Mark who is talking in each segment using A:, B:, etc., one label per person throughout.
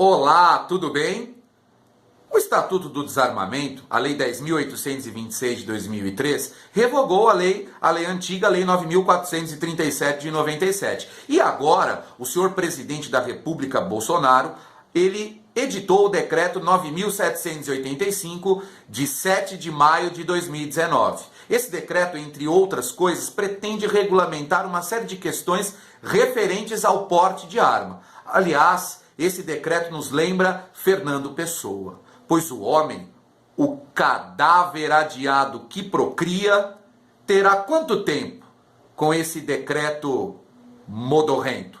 A: Olá, tudo bem? O Estatuto do Desarmamento, a Lei 10.826 de 2003, revogou a lei antiga, a Lei 9.437 de 97. E agora, o senhor presidente da República, Bolsonaro, ele editou o decreto 9.785 de 7 de maio de 2019. Esse decreto, entre outras coisas, pretende regulamentar uma série de questões referentes ao porte de arma. Aliás, esse decreto nos lembra Fernando Pessoa, pois o homem, o cadáver adiado que procria, terá quanto tempo com esse decreto modorrento?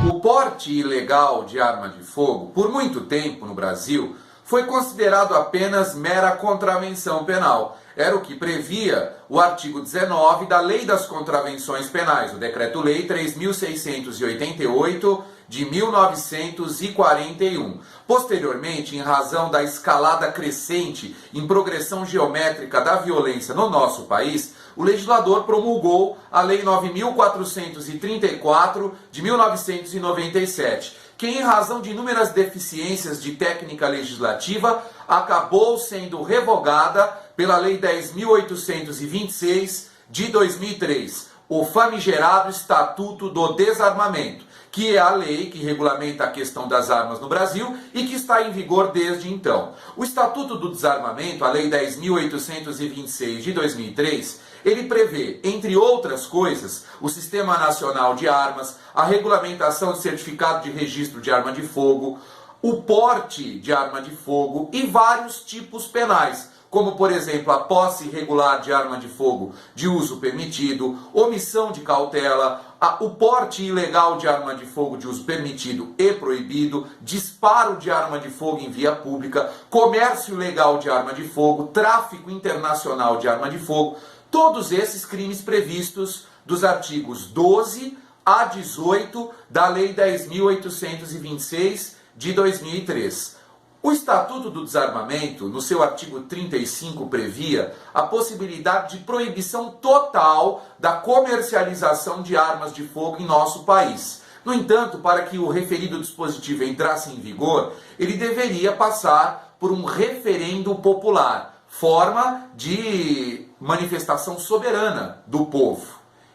A: O porte ilegal de arma de fogo, por muito tempo no Brasil, foi considerado apenas mera contravenção penal. Era o que previa o artigo 19 da Lei das Contravenções Penais, o Decreto-Lei 3.688 de 1941. Posteriormente, em razão da escalada crescente em progressão geométrica da violência no nosso país, o legislador promulgou a Lei 9.434 de 1997, que, em razão de inúmeras deficiências de técnica legislativa, acabou sendo revogada pela Lei 10.826 de 2003, o famigerado Estatuto do Desarmamento, que é a lei que regulamenta a questão das armas no Brasil e que está em vigor desde então. O Estatuto do Desarmamento, a Lei 10.826 de 2003, ele prevê, entre outras coisas, o Sistema Nacional de Armas, a regulamentação de certificado de registro de arma de fogo, o porte de arma de fogo e vários tipos penais, como, por exemplo, a posse irregular de arma de fogo de uso permitido, omissão de cautela, o porte ilegal de arma de fogo de uso permitido e proibido, disparo de arma de fogo em via pública, comércio ilegal de arma de fogo, tráfico internacional de arma de fogo, todos esses crimes previstos dos artigos 12 a 18 da Lei 10.826 de 2003. O Estatuto do Desarmamento, no seu artigo 35, previa a possibilidade de proibição total da comercialização de armas de fogo em nosso país. No entanto, para que o referido dispositivo entrasse em vigor, ele deveria passar por um referendo popular, forma de manifestação soberana do povo.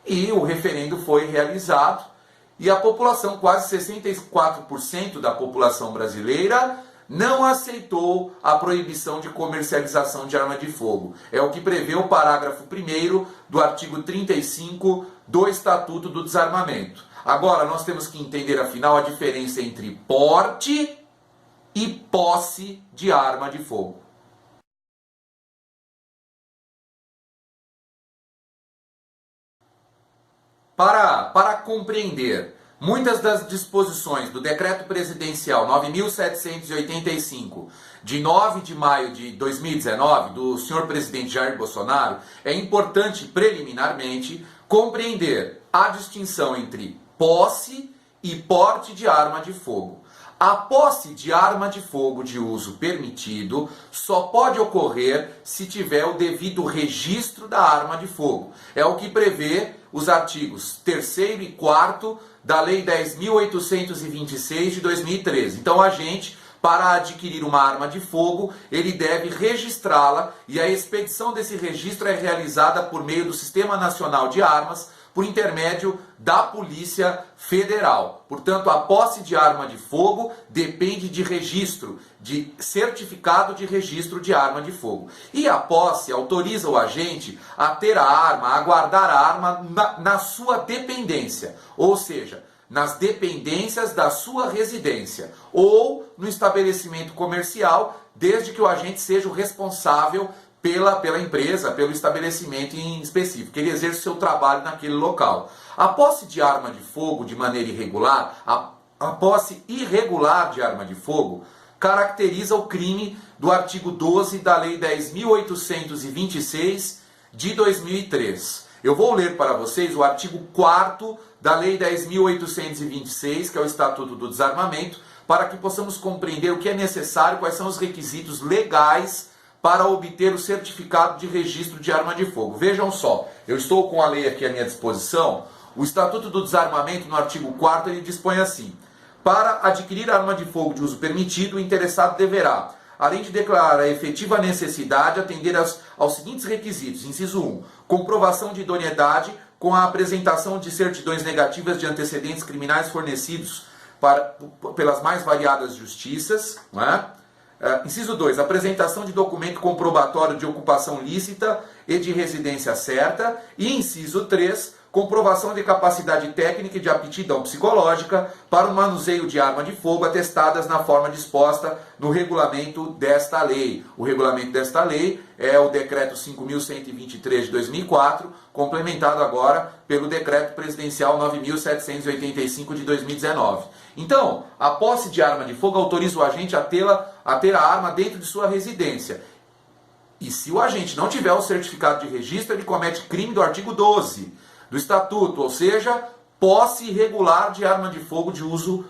A: E o referendo foi realizado e a população, quase 64% da população brasileira, não aceitou a proibição de comercialização de arma de fogo. É o que prevê o parágrafo 1º do artigo 35 do Estatuto do Desarmamento. Agora, nós temos que entender, afinal, a diferença entre porte e posse de arma de fogo. Para compreender muitas das disposições do Decreto Presidencial 9.785, de 9 de maio de 2019, do senhor presidente Jair Bolsonaro, é importante, preliminarmente, compreender a distinção entre posse e porte de arma de fogo. A posse de arma de fogo de uso permitido só pode ocorrer se tiver o devido registro da arma de fogo. É o que prevê os artigos 3º e 4º da Lei 10.826 de 2013. Então, a gente, para adquirir uma arma de fogo, ele deve registrá-la e a expedição desse registro é realizada por meio do Sistema Nacional de Armas, por intermédio da Polícia Federal. Portanto, a posse de arma de fogo depende de registro, de certificado de registro de arma de fogo. E a posse autoriza o agente a ter a arma, a guardar a arma na sua dependência, ou seja, nas dependências da sua residência, ou no estabelecimento comercial, desde que o agente seja o responsável pela empresa, pelo estabelecimento em específico, ele exerce o seu trabalho naquele local. A posse de arma de fogo de maneira irregular, a posse irregular de arma de fogo, caracteriza o crime do artigo 12 da Lei 10.826 de 2003. Eu vou ler para vocês o artigo 4º da Lei 10.826, que é o Estatuto do Desarmamento, para que possamos compreender o que é necessário, quais são os requisitos legais para obter o certificado de registro de arma de fogo. Vejam só, eu estou com a lei aqui à minha disposição. O Estatuto do Desarmamento, no artigo 4º, ele dispõe assim: para adquirir arma de fogo de uso permitido, o interessado deverá, além de declarar a efetiva necessidade, atender aos seguintes requisitos. Inciso 1. Comprovação de idoneidade com a apresentação de certidões negativas de antecedentes criminais fornecidos pelas mais variadas justiças. Não é? Inciso 2. Apresentação de documento comprobatório de ocupação lícita e de residência certa. E inciso 3. Comprovação de capacidade técnica e de aptidão psicológica para o manuseio de arma de fogo atestadas na forma disposta no regulamento desta lei. O regulamento desta lei é o Decreto 5.123 de 2004, complementado agora pelo Decreto Presidencial 9.785 de 2019. Então, a posse de arma de fogo autoriza o agente a ter a arma dentro de sua residência. E se o agente não tiver o certificado de registro, ele comete crime do artigo 12 do Estatuto, ou seja, posse irregular de arma de fogo de uso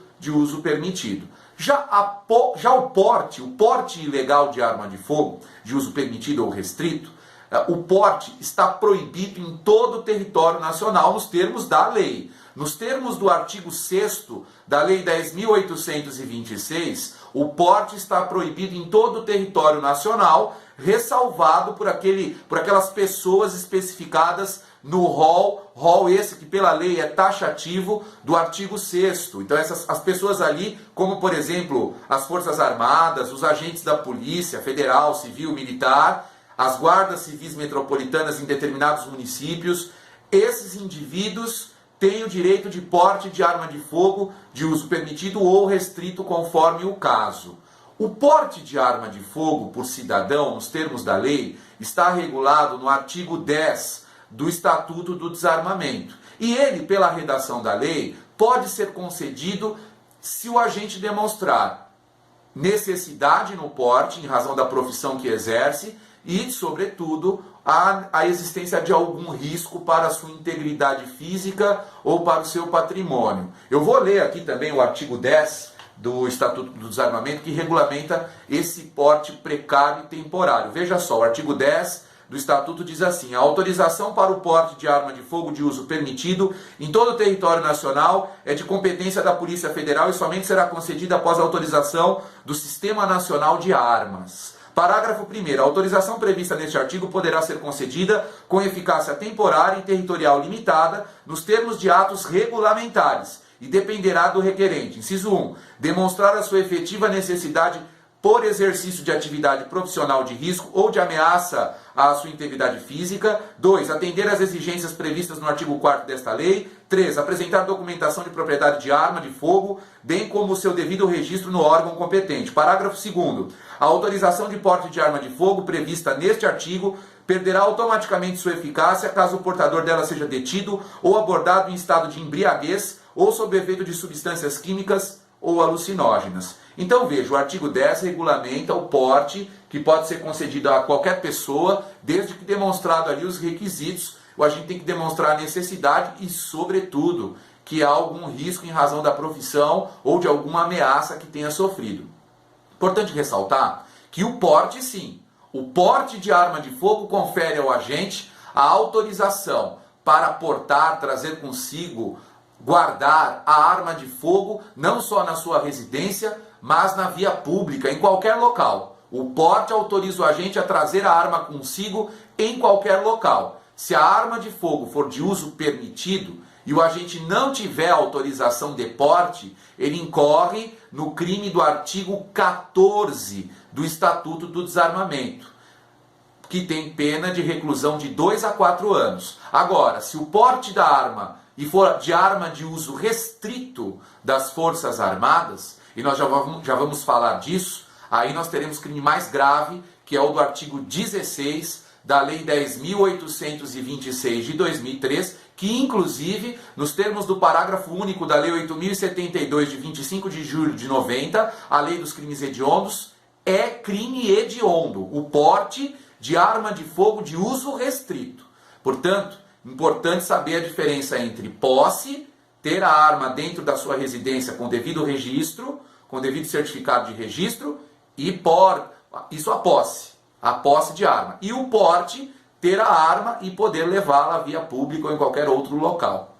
A: permitido. Já o porte ilegal de arma de fogo, de uso permitido ou restrito, o porte está proibido em todo o território nacional nos termos da lei. Nos termos do artigo 6º da Lei 10.826, o porte está proibido em todo o território nacional, ressalvado por aquelas pessoas especificadas no rol esse que pela lei é taxativo do artigo 6º. Então as pessoas ali, como por exemplo as Forças Armadas, os agentes da Polícia Federal, Civil, Militar, as guardas civis metropolitanas em determinados municípios, esses indivíduos têm o direito de porte de arma de fogo de uso permitido ou restrito conforme o caso. O porte de arma de fogo por cidadão, nos termos da lei, está regulado no artigo 10 do Estatuto do Desarmamento. E ele, pela redação da lei, pode ser concedido se o agente demonstrar necessidade no porte, em razão da profissão que exerce, e, sobretudo, a existência de algum risco para a sua integridade física ou para o seu patrimônio. Eu vou ler aqui também o artigo 10 do Estatuto do Desarmamento, que regulamenta esse porte precário e temporário. Veja só, o artigo 10 do Estatuto diz assim: a autorização para o porte de arma de fogo de uso permitido em todo o território nacional é de competência da Polícia Federal e somente será concedida após a autorização do Sistema Nacional de Armas. Parágrafo 1º. A autorização prevista neste artigo poderá ser concedida com eficácia temporária e territorial limitada nos termos de atos regulamentares e dependerá do requerente. Inciso 1. Demonstrar a sua efetiva necessidade por exercício de atividade profissional de risco ou de ameaça à sua integridade física. 2. Atender às exigências previstas no artigo 4º desta lei. 3. Apresentar documentação de propriedade de arma de fogo, bem como o seu devido registro no órgão competente. Parágrafo 2º. A autorização de porte de arma de fogo prevista neste artigo perderá automaticamente sua eficácia caso o portador dela seja detido ou abordado em estado de embriaguez ou sob efeito de substâncias químicas ou alucinógenas. Então veja, o artigo 10 regulamenta o porte que pode ser concedido a qualquer pessoa, desde que demonstrado ali os requisitos. A gente tem que demonstrar a necessidade e, sobretudo, que há algum risco em razão da profissão ou de alguma ameaça que tenha sofrido. Importante ressaltar que o porte, sim, o porte de arma de fogo confere ao agente a autorização para portar, trazer consigo, guardar a arma de fogo, não só na sua residência, mas na via pública, em qualquer local. O porte autoriza o agente a trazer a arma consigo em qualquer local. Se a arma de fogo for de uso permitido e o agente não tiver autorização de porte, ele incorre no crime do artigo 14 do Estatuto do Desarmamento, que tem pena de reclusão de 2 a 4 anos. Agora, se o porte da arma e for de arma de uso restrito das Forças Armadas, e nós já vamos falar disso, aí nós teremos crime mais grave, que é o do artigo 16 da Lei 10.826 de 2003, que inclusive, nos termos do parágrafo único da Lei 8.072 de 25 de julho de 90, a Lei dos Crimes Hediondos, é crime hediondo, o porte de arma de fogo de uso restrito. Portanto, importante saber a diferença entre posse ter a arma dentro da sua residência com devido registro, com devido certificado de registro, e isso a posse de arma. E o porte, ter a arma e poder levá-la via pública ou em qualquer outro local.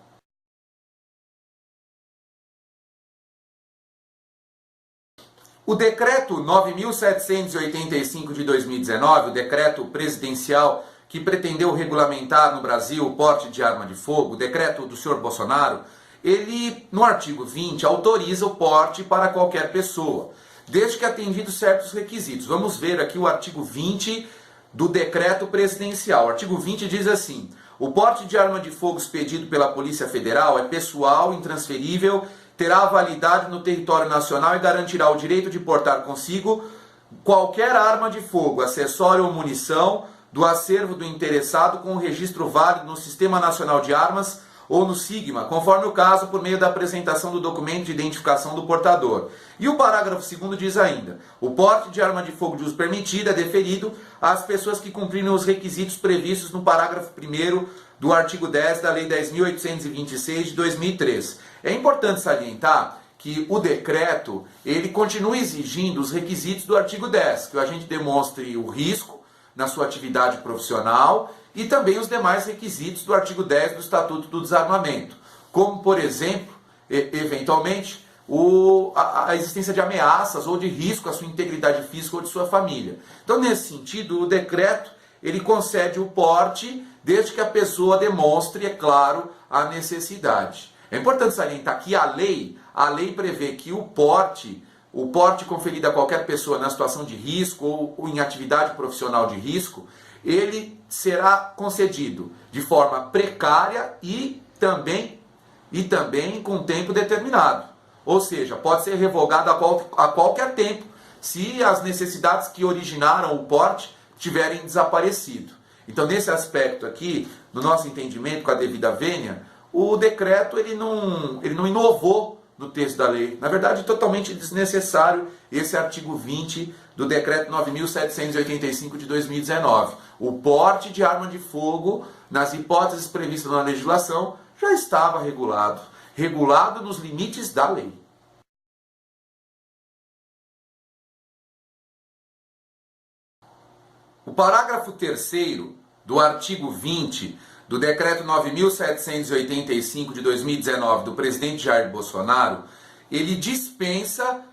A: O decreto 9.785 de 2019, o decreto presidencial que pretendeu regulamentar no Brasil o porte de arma de fogo, o decreto do senhor Bolsonaro, ele, no artigo 20, autoriza o porte para qualquer pessoa, desde que atendidos certos requisitos. Vamos ver aqui o artigo 20 do decreto presidencial. O artigo 20 diz assim: o porte de arma de fogo expedido pela Polícia Federal é pessoal, intransferível, terá validade no território nacional e garantirá o direito de portar consigo qualquer arma de fogo, acessório ou munição do acervo do interessado com o registro válido no Sistema Nacional de Armas ou no SIGMA, conforme o caso, por meio da apresentação do documento de identificação do portador. E o parágrafo 2º diz ainda: o porte de arma de fogo de uso permitido é deferido às pessoas que cumprirem os requisitos previstos no parágrafo 1º do artigo 10 da Lei 10.826 de 2003. É importante salientar que o decreto, ele continua exigindo os requisitos do artigo 10, que o agente demonstre o risco na sua atividade profissional e também os demais requisitos do artigo 10 do Estatuto do Desarmamento, como, por exemplo, eventualmente, a existência de ameaças ou de risco à sua integridade física ou de sua família. Então, nesse sentido, o decreto, ele concede o porte desde que a pessoa demonstre, é claro, a necessidade. É importante salientar que a lei prevê que o porte conferido a qualquer pessoa na situação de risco ou em atividade profissional de risco, ele será concedido de forma precária e também com tempo determinado. Ou seja, pode ser revogado a qualquer tempo, se as necessidades que originaram o porte tiverem desaparecido. Então, nesse aspecto aqui, no nosso entendimento com a devida vênia, o decreto ele não inovou no texto da lei. Na verdade, é totalmente desnecessário esse artigo 20 do decreto 9.785 de 2019. O porte de arma de fogo, nas hipóteses previstas na legislação, já estava regulado nos limites da lei. O parágrafo 3º do artigo 20 do decreto 9.785 de 2019 do presidente Jair Bolsonaro, ele dispensa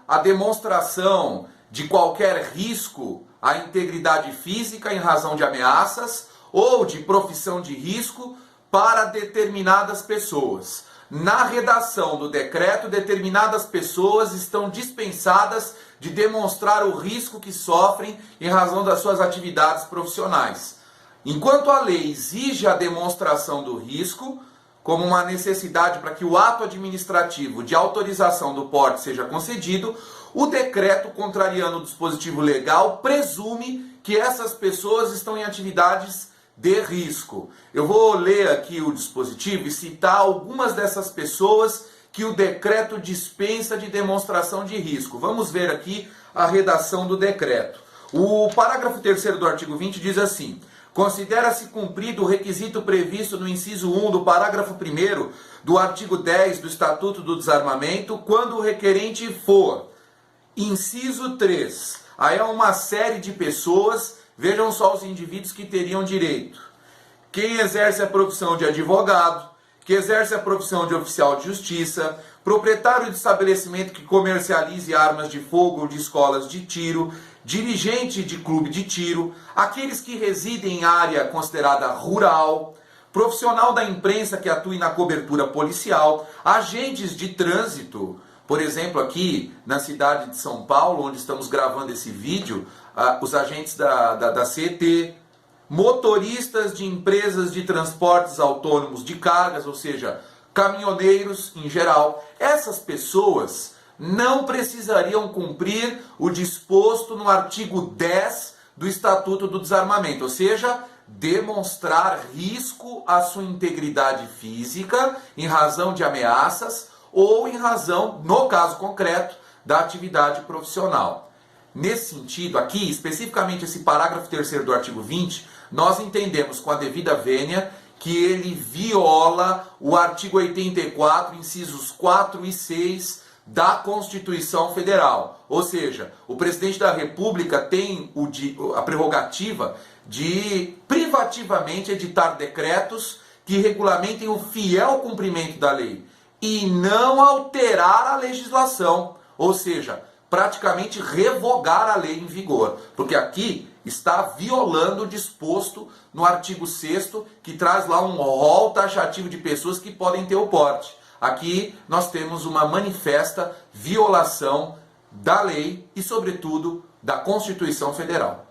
A: a demonstração de qualquer risco à integridade física em razão de ameaças ou de profissão de risco para determinadas pessoas. Na redação do decreto, determinadas pessoas estão dispensadas de demonstrar o risco que sofrem em razão das suas atividades profissionais. Enquanto a lei exige a demonstração do risco como uma necessidade para que o ato administrativo de autorização do porte seja concedido, o decreto, contrariando o dispositivo legal, presume que essas pessoas estão em atividades de risco. Eu vou ler aqui o dispositivo e citar algumas dessas pessoas que o decreto dispensa de demonstração de risco. Vamos ver aqui a redação do decreto. O parágrafo 3º do artigo 20 diz assim: considera-se cumprido o requisito previsto no inciso 1 do parágrafo 1º do artigo 10 do Estatuto do Desarmamento, quando o requerente for. Inciso 3. Aí é uma série de pessoas, vejam só os indivíduos que teriam direito. Quem exerce a profissão de advogado, que exerce a profissão de oficial de justiça, proprietário de estabelecimento que comercialize armas de fogo ou de escolas de tiro, dirigente de clube de tiro, aqueles que residem em área considerada rural, profissional da imprensa que atue na cobertura policial, agentes de trânsito. Por exemplo, aqui na cidade de São Paulo, onde estamos gravando esse vídeo, os agentes da CET, motoristas de empresas de transportes autônomos de cargas, ou seja, caminhoneiros em geral. Essas pessoas não precisariam cumprir o disposto no artigo 10 do Estatuto do Desarmamento, ou seja, demonstrar risco à sua integridade física em razão de ameaças ou em razão, no caso concreto, da atividade profissional. Nesse sentido, aqui, especificamente esse parágrafo 3º do artigo 20, nós entendemos com a devida vênia que ele viola o artigo 84, incisos 4 e 6 da Constituição Federal. Ou seja, o presidente da República tem a prerrogativa de privativamente editar decretos que regulamentem o fiel cumprimento da lei e não alterar a legislação, ou seja, praticamente revogar a lei em vigor, porque aqui está violando o disposto no artigo 6º, que traz lá um rol taxativo de pessoas que podem ter o porte. Aqui nós temos uma manifesta violação da lei e, sobretudo, da Constituição Federal.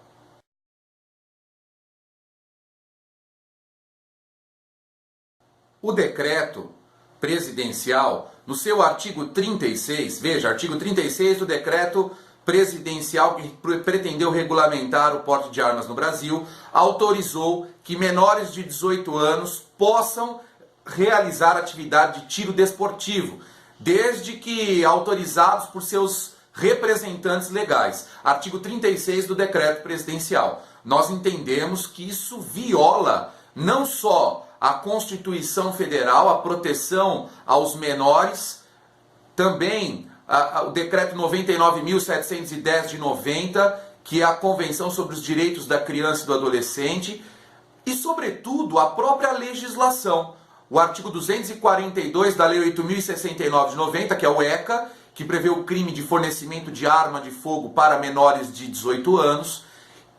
A: O decreto presidencial, no seu artigo 36, veja, artigo 36 do decreto presidencial que pretendeu regulamentar o porte de armas no Brasil, autorizou que menores de 18 anos possam realizar atividade de tiro desportivo, desde que autorizados por seus representantes legais. Artigo 36 do decreto presidencial. Nós entendemos que isso viola não só a Constituição Federal, a proteção aos menores, também o decreto 99.710 de 90, que é a Convenção sobre os Direitos da Criança e do Adolescente, e, sobretudo, a própria legislação. O artigo 242 da Lei 8.069 de 90, que é o ECA, que prevê o crime de fornecimento de arma de fogo para menores de 18 anos,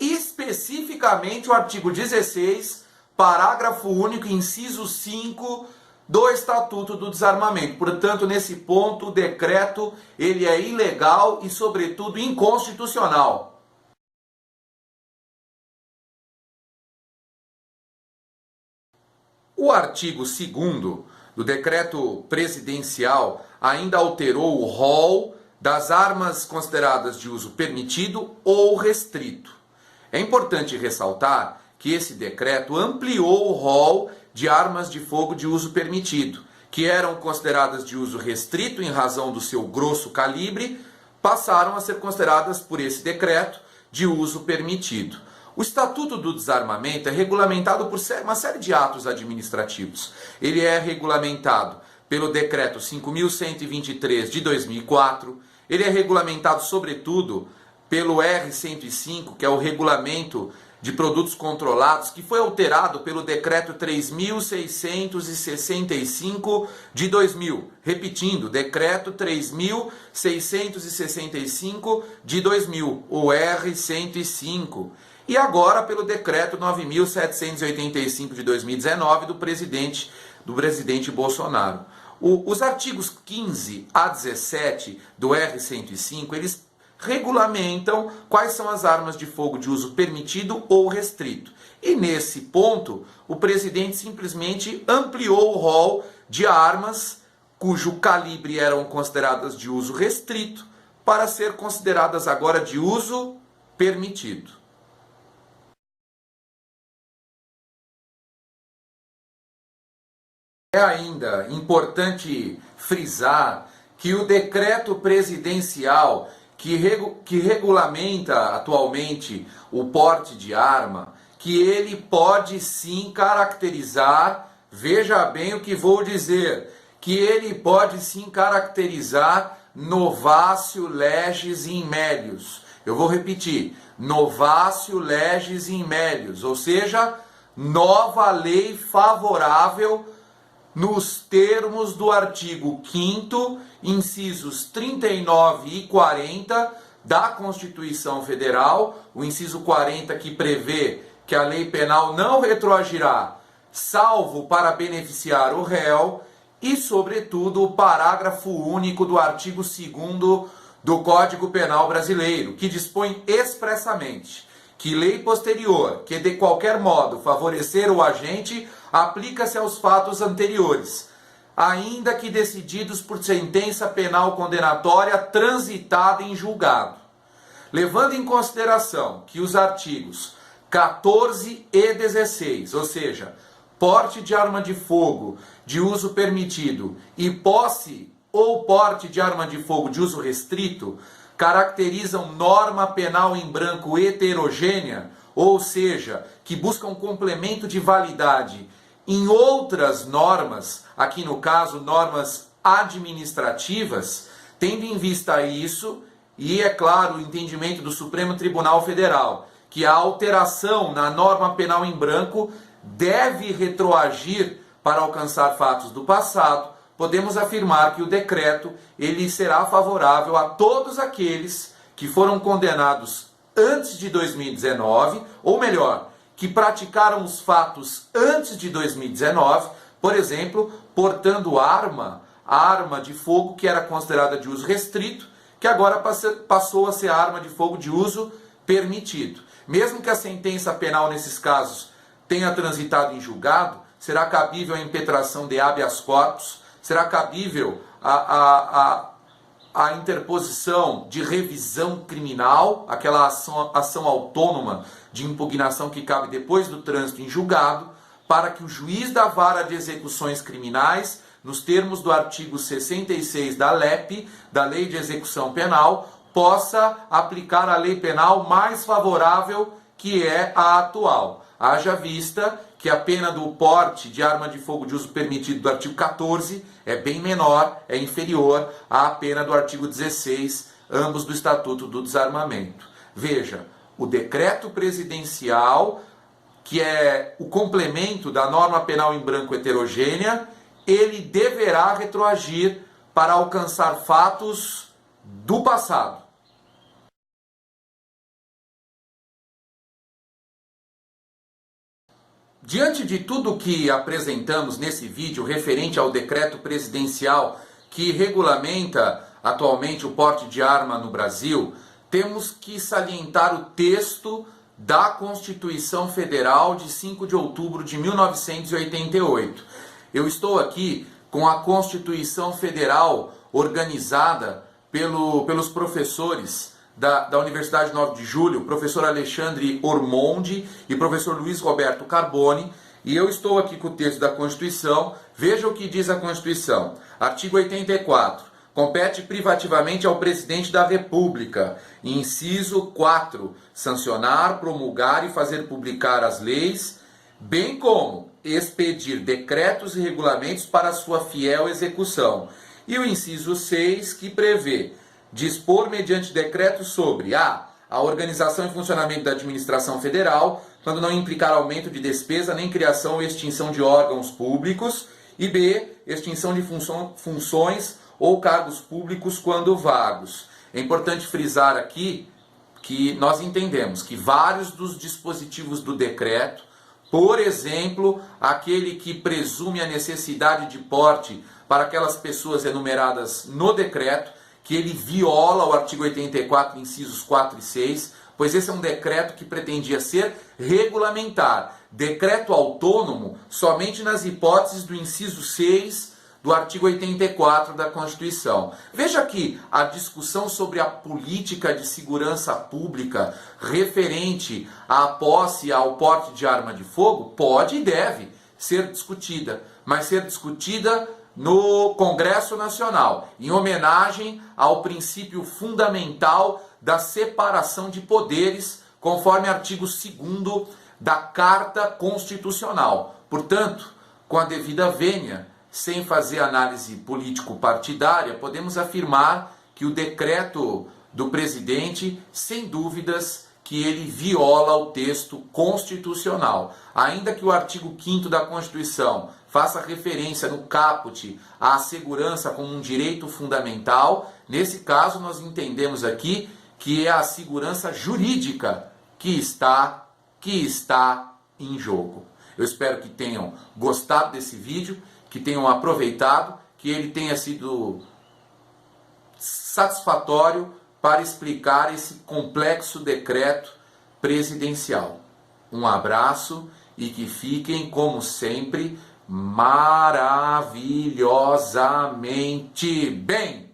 A: e especificamente o artigo 16, parágrafo único, inciso 5 do Estatuto do Desarmamento. Portanto, nesse ponto, o decreto ele é ilegal e, sobretudo, inconstitucional. O artigo 2º do decreto presidencial ainda alterou o rol das armas consideradas de uso permitido ou restrito. É importante ressaltar que esse decreto ampliou o rol de armas de fogo de uso permitido, que eram consideradas de uso restrito em razão do seu grosso calibre, passaram a ser consideradas por esse decreto de uso permitido. O Estatuto do Desarmamento é regulamentado por uma série de atos administrativos. Ele é regulamentado pelo Decreto 5.123 de 2004, ele é regulamentado, sobretudo, pelo R105, que é o Regulamento de Produtos Controlados, que foi alterado pelo Decreto 3.665 de 2000. Repetindo, Decreto 3.665 de 2000, o R105. E agora pelo Decreto 9.785 de 2019 do presidente Bolsonaro. Os artigos 15 a 17 do R105, eles regulamentam quais são as armas de fogo de uso permitido ou restrito. E nesse ponto, o presidente simplesmente ampliou o rol de armas cujo calibre eram consideradas de uso restrito para ser consideradas agora de uso permitido. É ainda importante frisar que o decreto presidencial que regulamenta atualmente o porte de arma, que ele pode sim caracterizar, veja bem o que vou dizer, que ele pode sim caracterizar novatio legis in melius. Eu vou repetir, novatio legis in melius, ou seja, nova lei favorável nos termos do artigo 5º, incisos 39 e 40 da Constituição Federal, o inciso 40 que prevê que a lei penal não retroagirá, salvo para beneficiar o réu, e, sobretudo, o parágrafo único do artigo 2º do Código Penal Brasileiro, que dispõe expressamente que lei posterior, que de qualquer modo favorecer o agente, aplica-se aos fatos anteriores, ainda que decididos por sentença penal condenatória transitada em julgado. Levando em consideração que os artigos 14 e 16, ou seja, porte de arma de fogo de uso permitido e posse ou porte de arma de fogo de uso restrito, caracterizam norma penal em branco heterogênea, ou seja, que buscam complemento de validade em outras normas, aqui no caso normas administrativas, tendo em vista isso, e é claro o entendimento do Supremo Tribunal Federal, que a alteração na norma penal em branco deve retroagir para alcançar fatos do passado, podemos afirmar que o decreto ele será favorável a todos aqueles que foram condenados antes de 2019, ou melhor, que praticaram os fatos antes de 2019, por exemplo, portando arma de fogo que era considerada de uso restrito, que agora passou a ser arma de fogo de uso permitido. Mesmo que a sentença penal nesses casos tenha transitado em julgado, será cabível a impetração de habeas corpus, será cabível a interposição de revisão criminal, aquela ação autônoma de impugnação que cabe depois do trânsito em julgado, para que o juiz da vara de execuções criminais, nos termos do artigo 66 da LEP, da Lei de Execução Penal, possa aplicar a lei penal mais favorável que é a atual. Haja vista que a pena do porte de arma de fogo de uso permitido do artigo 14 é bem menor, é inferior à pena do artigo 16, ambos do Estatuto do Desarmamento. Veja, o decreto presidencial, que é o complemento da norma penal em branco heterogênea, ele deverá retroagir para alcançar fatos do passado. Diante de tudo que apresentamos nesse vídeo referente ao decreto presidencial que regulamenta atualmente o porte de arma no Brasil, temos que salientar o texto da Constituição Federal de 5 de outubro de 1988. Eu estou aqui com a Constituição Federal organizada pelos professores da Universidade 9 de Julho, professor Alexandre Ormondi e professor Luiz Roberto Carboni, e eu estou aqui com o texto da Constituição. Veja o que diz a Constituição. Artigo 84. Compete privativamente ao presidente da República, inciso 4, sancionar, promulgar e fazer publicar as leis, bem como expedir decretos e regulamentos para sua fiel execução. E o inciso 6, que prevê dispor mediante decreto sobre a organização e funcionamento da administração federal, quando não implicar aumento de despesa, nem criação ou extinção de órgãos públicos, e b, extinção de funções ou cargos públicos quando vagos. É importante frisar aqui que nós entendemos que vários dos dispositivos do decreto, por exemplo, aquele que presume a necessidade de porte para aquelas pessoas enumeradas no decreto, que ele viola o artigo 84, incisos 4 e 6, pois esse é um decreto que pretendia ser regulamentar, decreto autônomo somente nas hipóteses do inciso 6 do artigo 84 da Constituição. Veja que a discussão sobre a política de segurança pública referente à posse e ao porte de arma de fogo pode e deve ser discutida, mas ser discutida no Congresso Nacional, em homenagem ao princípio fundamental da separação de poderes, conforme artigo 2º da Carta Constitucional. Portanto, com a devida vênia, sem fazer análise político-partidária, podemos afirmar que o decreto do presidente, sem dúvidas, que ele viola o texto constitucional. Ainda que o artigo 5º da Constituição faça referência no caput à segurança como um direito fundamental, nesse caso nós entendemos aqui que é a segurança jurídica que está em jogo. Eu espero que tenham gostado desse vídeo, que tenham aproveitado, que ele tenha sido satisfatório para explicar esse complexo decreto presidencial. Um abraço e que fiquem, como sempre, maravilhosamente bem!